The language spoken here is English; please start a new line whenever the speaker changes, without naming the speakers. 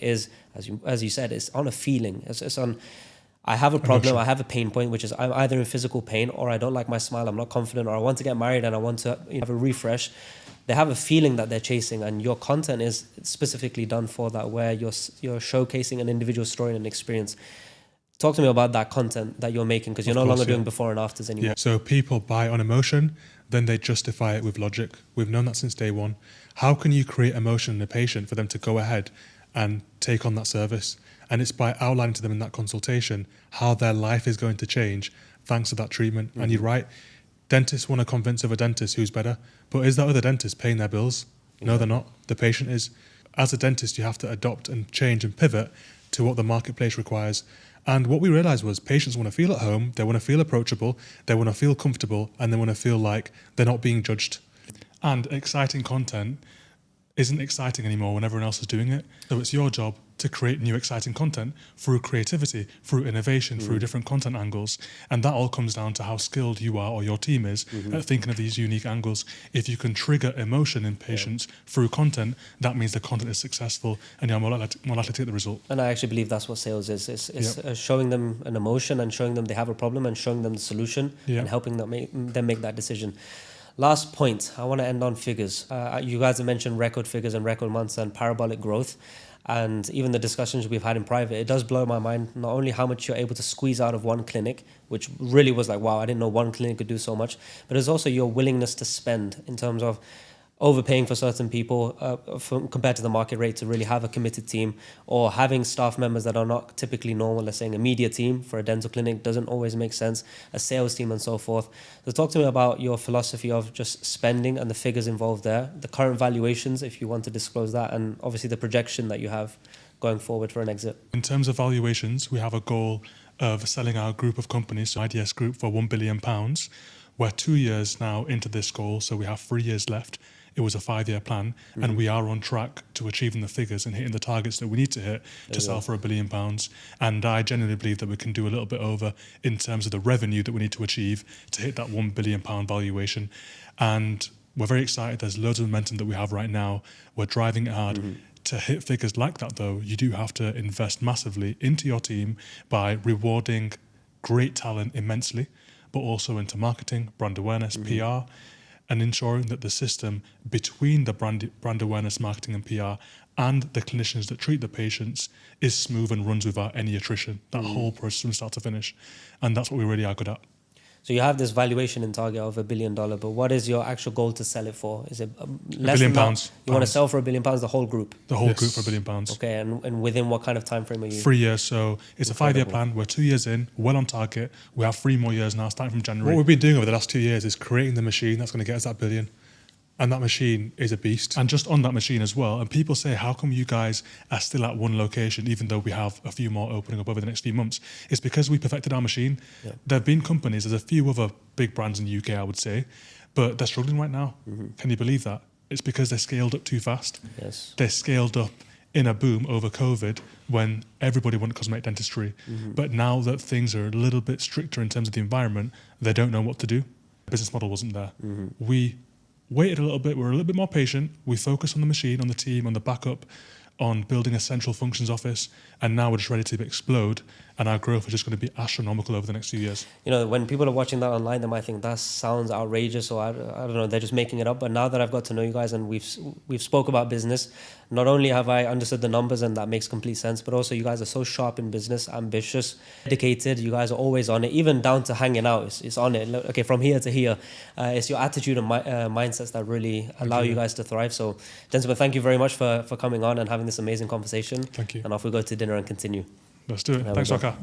is, as you said, it's on a feeling. It's on, I have a problem, I have a pain point, which is I'm either in physical pain or I don't like my smile, I'm not confident, or I want to get married and I want to have a refresh. They have a feeling that they're chasing, and your content is specifically done for that, where you're showcasing an individual story and an experience. Talk to me about that content that you're making, because you're no longer doing before and afters anymore.
Yeah, so people buy on emotion, then they justify it with logic. We've known that since day one. How can you create emotion in a patient for them to go ahead and take on that service? And it's by outlining to them in that consultation how their life is going to change thanks to that treatment. And you're right, dentists want to convince other dentists who's better, but is that other dentist paying their bills? No, they're not. The patient is. As a dentist, you have to adopt and change and pivot to what the marketplace requires. And what we realized was patients want to feel at home, they want to feel approachable, they want to feel comfortable, and they want to feel like they're not being judged. And exciting content isn't exciting anymore when everyone else is doing it. So it's your job to create new exciting content through creativity, through innovation, through different content angles. And that all comes down to how skilled you are or your team is at thinking of these unique angles. If you can trigger emotion in patients through content, that means the content is successful and you're more likely to get the result.
And I actually believe that's what sales is. It's showing them an emotion and showing them they have a problem and showing them the solution and helping them make that decision. Last point, I want to end on figures. You guys have mentioned record figures and record months and parabolic growth. And even the discussions we've had in private, it does blow my mind, not only how much you're able to squeeze out of one clinic, which really was like, wow, I didn't know one clinic could do so much, but it's also your willingness to spend in terms of overpaying for certain people compared to the market rate to really have a committed team, or having staff members that are not typically normal. Let's say a media team for a dental clinic doesn't always make sense, a sales team and so forth. So talk to me about your philosophy of just spending and the figures involved there, the current valuations, if you want to disclose that, and obviously the projection that you have going forward for an exit.
In terms of valuations, we have a goal of selling our group of companies, so IDS Group, for £1 billion. We're 2 years now into this goal, so we have 3 years left. It was a 5-year plan, and we are on track to achieving the figures and hitting the targets that we need to hit to sell for £1 billion. And I genuinely believe that we can do a little bit over in terms of the revenue that we need to achieve to hit that £1 billion valuation. And we're very excited. There's loads of momentum that we have right now. We're driving it hard. To hit figures like that, though, you do have to invest massively into your team by rewarding great talent immensely, but also into marketing, brand awareness, PR, and ensuring that the system between the brand awareness, marketing and PR and the clinicians that treat the patients is smooth and runs without any attrition. That whole process from start to finish. And that's what we really are good at.
So you have this valuation in target of $1 billion, but what is your actual goal to sell it for? Is it less
£1 billion?
You want to sell for £1 billion, the whole group?
The whole group for £1 billion.
Okay, and within what kind of time frame are you?
3 years, so it's a 5-year plan. We're 2 years in, well on target. We have 3 more years now, starting from January. What we've been doing over the last 2 years is creating the machine that's going to get us that $1 billion. And that machine is a beast. And just on that machine as well, and people say, how come you guys are still at one location, even though we have a few more opening up over the next few months? It's because we perfected our machine. There have been companies, there's a few other big brands in the UK, I would say, but they're struggling right now. Can you believe that? It's because they're scaled up too fast.
Yes.
They're scaled up in a boom over COVID when everybody wanted cosmetic dentistry. But now that things are a little bit stricter in terms of the environment, they don't know what to do. The business model wasn't there. We waited a little bit, we're a little bit more patient, we focused on the machine, on the team, on the backup, on building a central functions office, and now we're just ready to explode, and our growth is just going to be astronomical over the next few years.
You know, when people are watching that online, they might think that sounds outrageous, or I don't know, they're just making it up. But now that I've got to know you guys and we've spoke about business, not only have I understood the numbers and that makes complete sense, but also you guys are so sharp in business, ambitious, dedicated. You guys are always on it, even down to hanging out. It's on it. Okay, from here to here. It's your attitude and mindsets that really allow you guys to thrive. So, gentlemen, thank you very much for coming on and having this amazing conversation.
Thank you.
And off we go to dinner and continue.
Let's do it. Thanks, Raka.